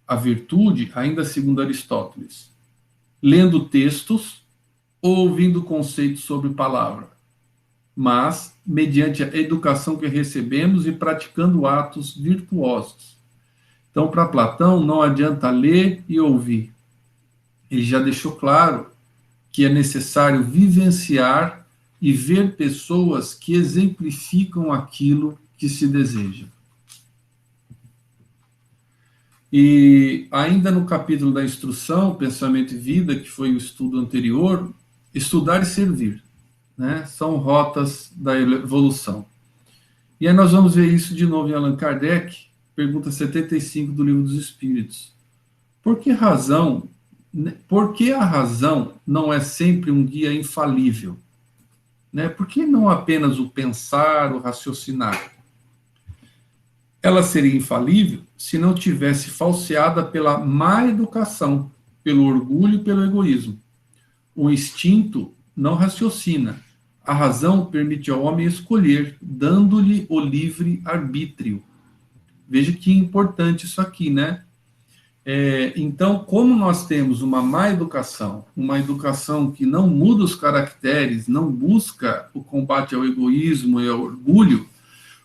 a virtude, ainda segundo Aristóteles, lendo textos ou ouvindo conceitos sobre palavra, mas mediante a educação que recebemos e praticando atos virtuosos. Então, para Platão, não adianta ler e ouvir. Ele já deixou claro que é necessário vivenciar e ver pessoas que exemplificam aquilo que se deseja. E ainda no capítulo da instrução, pensamento e vida, que foi o estudo anterior, estudar e servir, né? São rotas da evolução. E aí nós vamos ver isso de novo em Allan Kardec, pergunta 75 do Livro dos Espíritos. Por que a razão não é sempre um guia infalível? Né? Por que não apenas o pensar, o raciocinar? Ela seria infalível se não tivesse falseada pela má educação, pelo orgulho e pelo egoísmo. O instinto não raciocina. A razão permite ao homem escolher, dando-lhe o livre arbítrio. Veja que importante isso aqui, né? Então, como nós temos uma má educação, uma educação que não muda os caracteres, não busca o combate ao egoísmo e ao orgulho,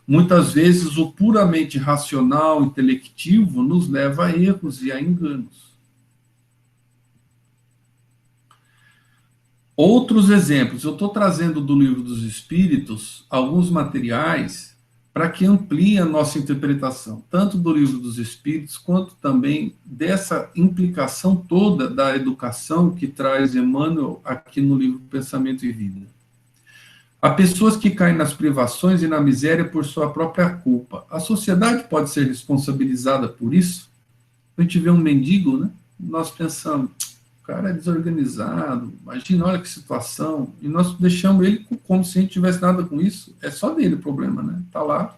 muitas vezes o puramente racional, intelectivo, nos leva a erros e a enganos. Outros exemplos, eu estou trazendo do Livro dos Espíritos alguns materiais para que amplie a nossa interpretação, tanto do Livro dos Espíritos, quanto também dessa implicação toda da educação que traz Emmanuel aqui no livro Pensamento e Vida. Há pessoas que caem nas privações e na miséria por sua própria culpa. A sociedade pode ser responsabilizada por isso? A gente vê um mendigo, né? Nós pensamos, o cara é desorganizado, imagina, olha que situação, e nós deixamos ele como se a gente tivesse nada com isso. É só dele o problema, né? Está lá,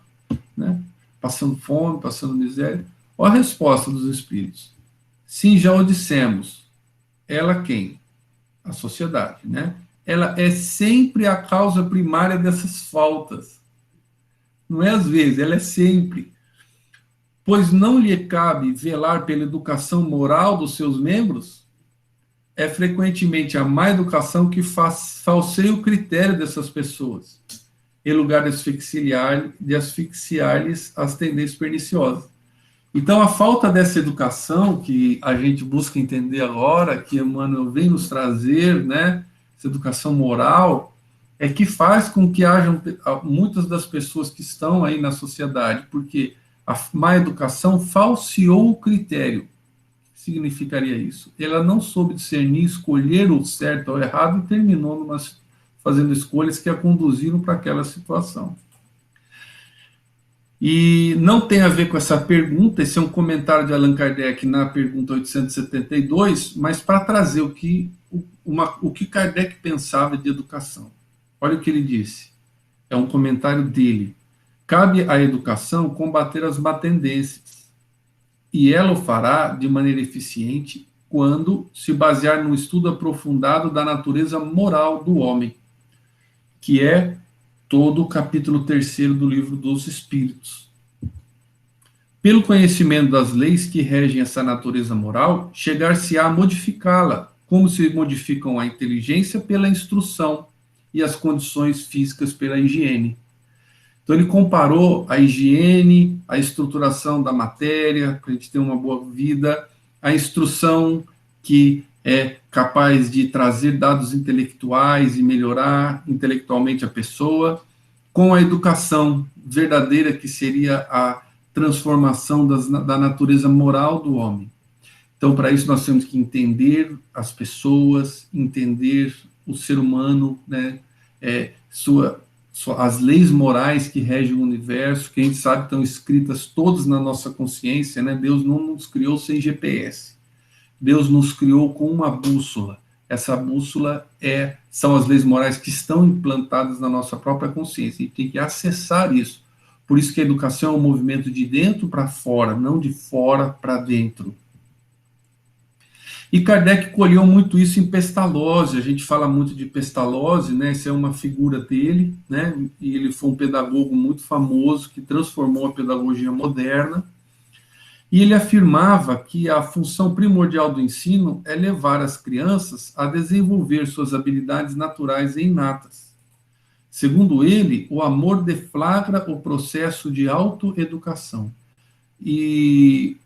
né? Passando fome, passando miséria. Olha a resposta dos espíritos. Sim, já o dissemos. Ela quem? A sociedade, né? Ela é sempre a causa primária dessas faltas. Não é às vezes, ela é sempre. Pois não lhe cabe velar pela educação moral dos seus membros? É frequentemente a má educação que falseia o critério dessas pessoas, em lugar de asfixiar-lhes as tendências perniciosas. Então, a falta dessa educação que a gente busca entender agora, que Emmanuel vem nos trazer, né, essa educação moral, é que faz com que hajam muitas das pessoas que estão aí na sociedade, porque a má educação falseou o critério. Significaria isso? Ela não soube discernir, escolher o certo ou o errado e terminou fazendo escolhas que a conduziram para aquela situação. E não tem a ver com essa pergunta, esse é um comentário de Allan Kardec na pergunta 872, mas para trazer o que Kardec pensava de educação. Olha o que ele disse, é um comentário dele. Cabe à educação combater as má tendências, e ela o fará de maneira eficiente quando se basear no estudo aprofundado da natureza moral do homem, que é todo o capítulo 3º do Livro dos Espíritos. Pelo conhecimento das leis que regem essa natureza moral, chegar-se-á a modificá-la como se modificam a inteligência pela instrução e as condições físicas pela higiene. Então, ele comparou a higiene, a estruturação da matéria, para a gente ter uma boa vida, a instrução, que é capaz de trazer dados intelectuais e melhorar intelectualmente a pessoa, com a educação verdadeira, que seria a transformação da natureza moral do homem. Então, para isso, nós temos que entender as pessoas, entender o ser humano, né, as leis morais que regem o universo, que a gente sabe estão escritas todas na nossa consciência, né? Deus não nos criou sem GPS. Deus nos criou com uma bússola. Essa bússola são as leis morais que estão implantadas na nossa própria consciência. E tem que acessar isso. Por isso que a educação é um movimento de dentro para fora, não de fora para dentro. E Kardec colheu muito isso em Pestalozzi. A gente fala muito de Pestalozzi, né? Essa é uma figura dele, né? E ele foi um pedagogo muito famoso que transformou a pedagogia moderna. E ele afirmava que a função primordial do ensino é levar as crianças a desenvolver suas habilidades naturais e inatas. Segundo ele, o amor deflagra o processo de autoeducação. E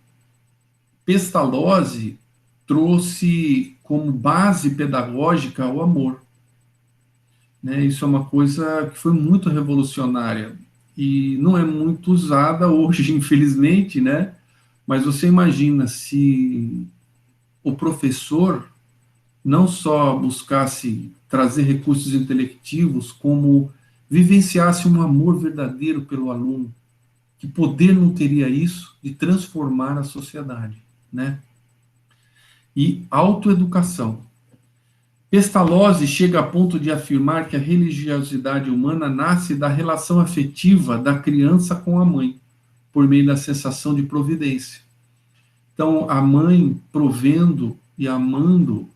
Pestalozzi trouxe como base pedagógica o amor. Né? Isso é uma coisa que foi muito revolucionária e não é muito usada hoje, infelizmente, né? Mas você imagina se o professor não só buscasse trazer recursos intelectivos, como vivenciasse um amor verdadeiro pelo aluno. Que poder não teria isso de transformar a sociedade, né? E autoeducação. Pestalozzi chega a ponto de afirmar que a religiosidade humana nasce da relação afetiva da criança com a mãe, por meio da sensação de providência. Então, a mãe provendo e amando,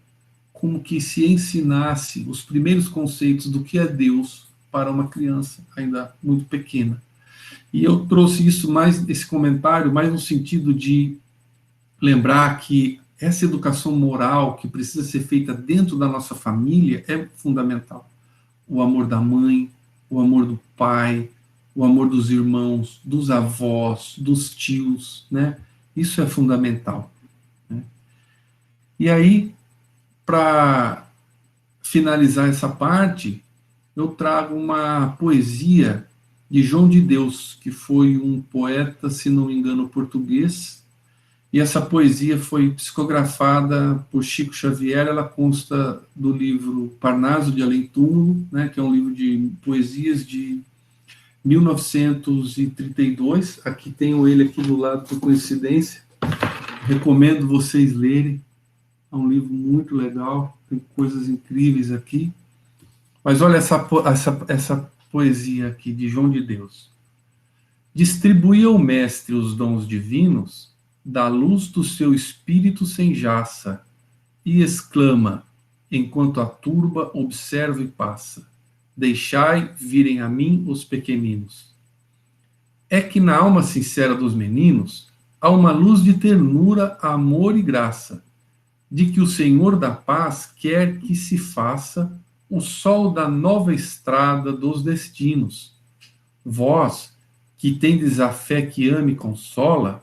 como que se ensinasse os primeiros conceitos do que é Deus para uma criança ainda muito pequena. E eu trouxe esse comentário, mais no sentido de lembrar que essa educação moral que precisa ser feita dentro da nossa família é fundamental. O amor da mãe, o amor do pai, o amor dos irmãos, dos avós, dos tios, né? Isso é fundamental. Né? E aí, para finalizar essa parte, eu trago uma poesia de João de Deus, que foi um poeta, se não me engano, português, e essa poesia foi psicografada por Chico Xavier. Ela consta do livro Parnaso de Além Túmulo, né, que é um livro de poesias de 1932. Aqui tenho ele aqui do lado, por coincidência. Recomendo vocês lerem. É um livro muito legal, tem coisas incríveis aqui. Mas olha essa poesia aqui de João de Deus. Distribuía o mestre os dons divinos, da luz do seu espírito sem jaça, e exclama, enquanto a turba observa e passa, deixai virem a mim os pequeninos. É que na alma sincera dos meninos há uma luz de ternura, amor e graça, de que o Senhor da paz quer que se faça o sol da nova estrada dos destinos. Vós, que tendes a fé que ama e consola,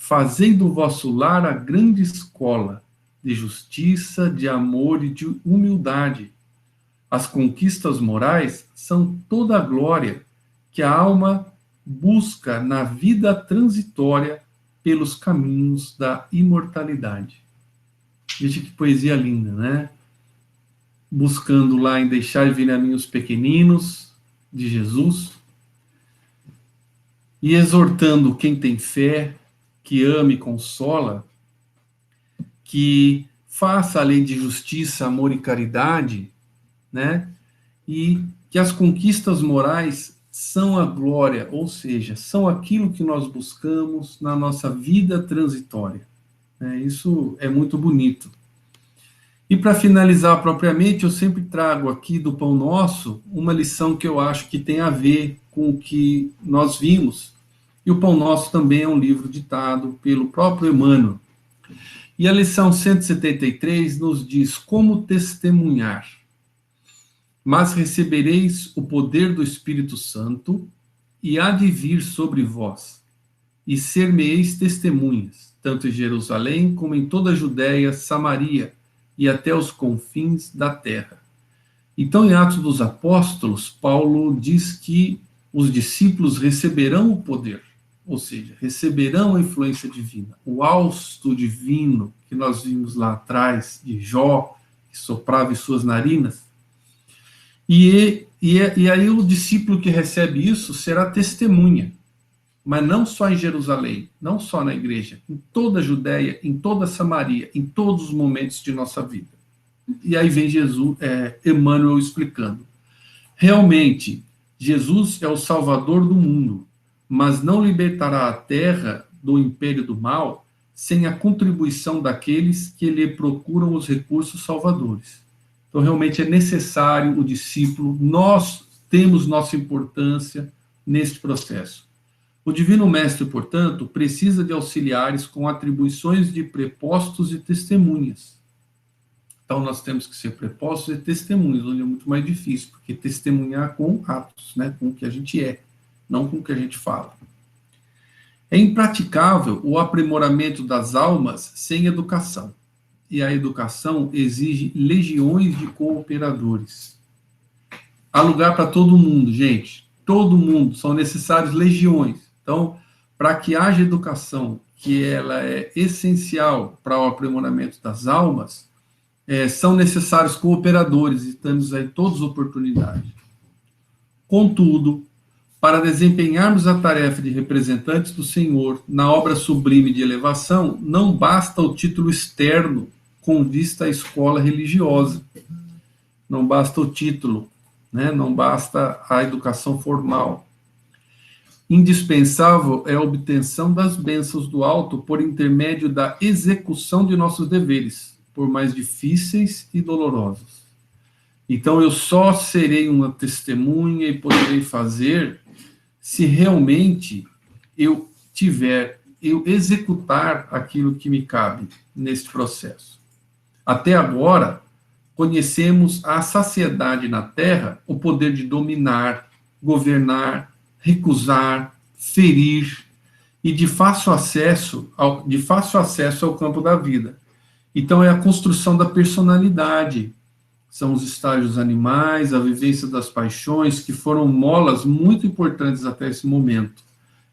fazei do vosso lar a grande escola de justiça, de amor e de humildade. As conquistas morais são toda a glória que a alma busca na vida transitória pelos caminhos da imortalidade. Veja que poesia linda, né? Buscando lá em deixar vir a mim os pequeninos de Jesus e exortando quem tem fé, que ama e consola, que faça a lei de justiça, amor e caridade, né? E que as conquistas morais são a glória, ou seja, são aquilo que nós buscamos na nossa vida transitória. Isso é muito bonito. E para finalizar propriamente, eu sempre trago aqui do Pão Nosso uma lição que eu acho que tem a ver com o que nós vimos. E o Pão Nosso também é um livro ditado pelo próprio Emmanuel. E a lição 173 nos diz como testemunhar. Mas recebereis o poder do Espírito Santo, e há de vir sobre vós, e ser-me-eis testemunhas, tanto em Jerusalém como em toda a Judéia, Samaria e até os confins da terra. Então, em Atos dos Apóstolos, Paulo diz que os discípulos receberão o poder, ou seja, receberão a influência divina, o hausto divino que nós vimos lá atrás, de Jó, que soprava em suas narinas. E aí o discípulo que recebe isso será testemunha, mas não só em Jerusalém, não só na igreja, em toda a Judéia, em toda a Samaria, em todos os momentos de nossa vida. E aí vem Emmanuel explicando. Realmente, Jesus é o Salvador do mundo, mas não libertará a terra do império do mal sem a contribuição daqueles que lhe procuram os recursos salvadores. Então, realmente é necessário o discípulo, nós temos nossa importância neste processo. O Divino Mestre, portanto, precisa de auxiliares com atribuições de prepostos e testemunhas. Então, nós temos que ser prepostos e testemunhas, onde é muito mais difícil, porque testemunhar com atos, né, com o que a gente é, não com o que a gente fala. É impraticável o aprimoramento das almas sem educação. E a educação exige legiões de cooperadores. Há lugar para todo mundo, gente. Todo mundo. São necessárias legiões. Então, para que haja educação, que ela é essencial para o aprimoramento das almas, são necessários cooperadores, e temos aí todas as oportunidades. Contudo, para desempenharmos a tarefa de representantes do Senhor na obra sublime de elevação, não basta o título externo com vista à escola religiosa. Não basta o título, né? Não basta a educação formal. Indispensável é a obtenção das bênçãos do alto por intermédio da execução de nossos deveres, por mais difíceis e dolorosos. Então, eu só serei uma testemunha e poderei fazer se realmente eu executar aquilo que me cabe neste processo. Até agora, conhecemos a saciedade na Terra, o poder de dominar, governar, recusar, ferir e de fácil acesso ao campo da vida. Então, é a construção da personalidade. São os estágios animais, a vivência das paixões, que foram molas muito importantes até esse momento.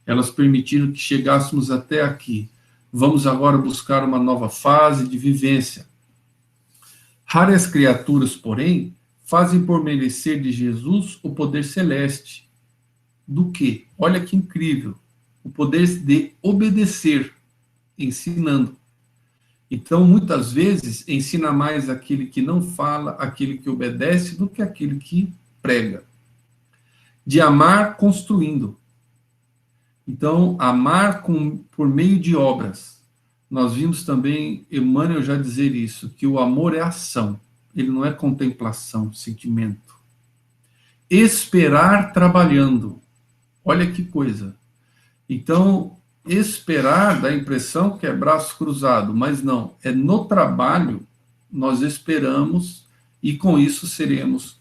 Elas permitiram que chegássemos até aqui. Vamos agora buscar uma nova fase de vivência. Raras criaturas, porém, fazem por merecer de Jesus o poder celeste. Do quê? Olha que incrível. O poder de obedecer, ensinando. Então, muitas vezes, ensina mais aquele que não fala, aquele que obedece, do que aquele que prega. De amar construindo. Então, amar por meio de obras. Nós vimos também Emmanuel já dizer isso, que o amor é ação, ele não é contemplação, sentimento. Esperar trabalhando. Olha que coisa. Então, esperar dá a impressão que é braço cruzado, mas não, é no trabalho nós esperamos e com isso seremos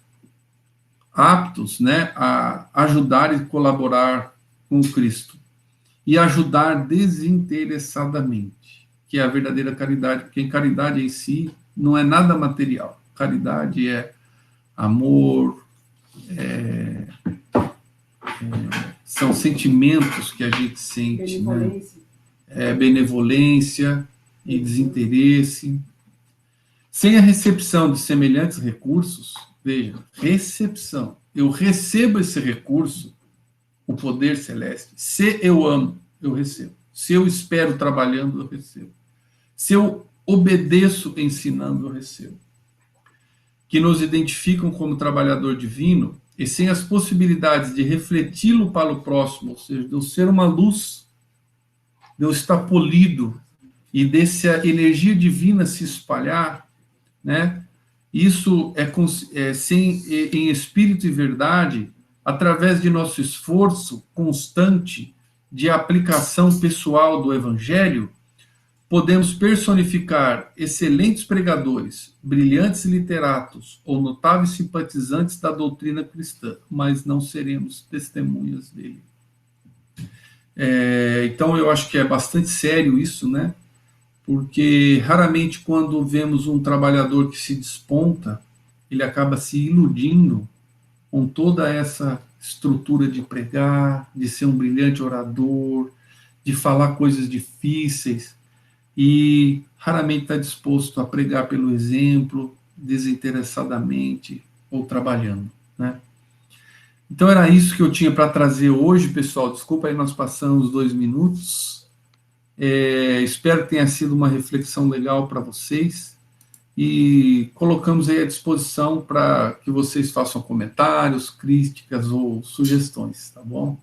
aptos, né, a ajudar e colaborar com o Cristo e ajudar desinteressadamente, que é a verdadeira caridade, porque em caridade em si não é nada material. Caridade é amor, são sentimentos que a gente sente, benevolência, né? Benevolência e desinteresse. Sem a recepção de semelhantes recursos, veja, recepção, eu recebo esse recurso, o poder celeste. Se eu amo, eu recebo. Se eu espero trabalhando, eu recebo. Se eu obedeço ensinando, eu recebo. Que nos identificam como trabalhador divino, e sem as possibilidades de refleti-lo para o próximo, ou seja, de eu ser uma luz, de eu estar polido, e dessa energia divina se espalhar, né? Isso em espírito e verdade, através de nosso esforço constante de aplicação pessoal do Evangelho, Podemos personificar excelentes pregadores, brilhantes literatos ou notáveis simpatizantes da doutrina cristã, mas não seremos testemunhas dele. Então, eu acho que é bastante sério isso, né? Porque raramente, quando vemos um trabalhador que se desponta, ele acaba se iludindo com toda essa estrutura de pregar, de ser um brilhante orador, de falar coisas difíceis, e raramente está disposto a pregar pelo exemplo, desinteressadamente ou trabalhando, né? Então era isso que eu tinha para trazer hoje, pessoal. Desculpa aí, nós passamos 2 minutos. Espero que tenha sido uma reflexão legal para vocês e colocamos aí à disposição para que vocês façam comentários, críticas ou sugestões, tá bom?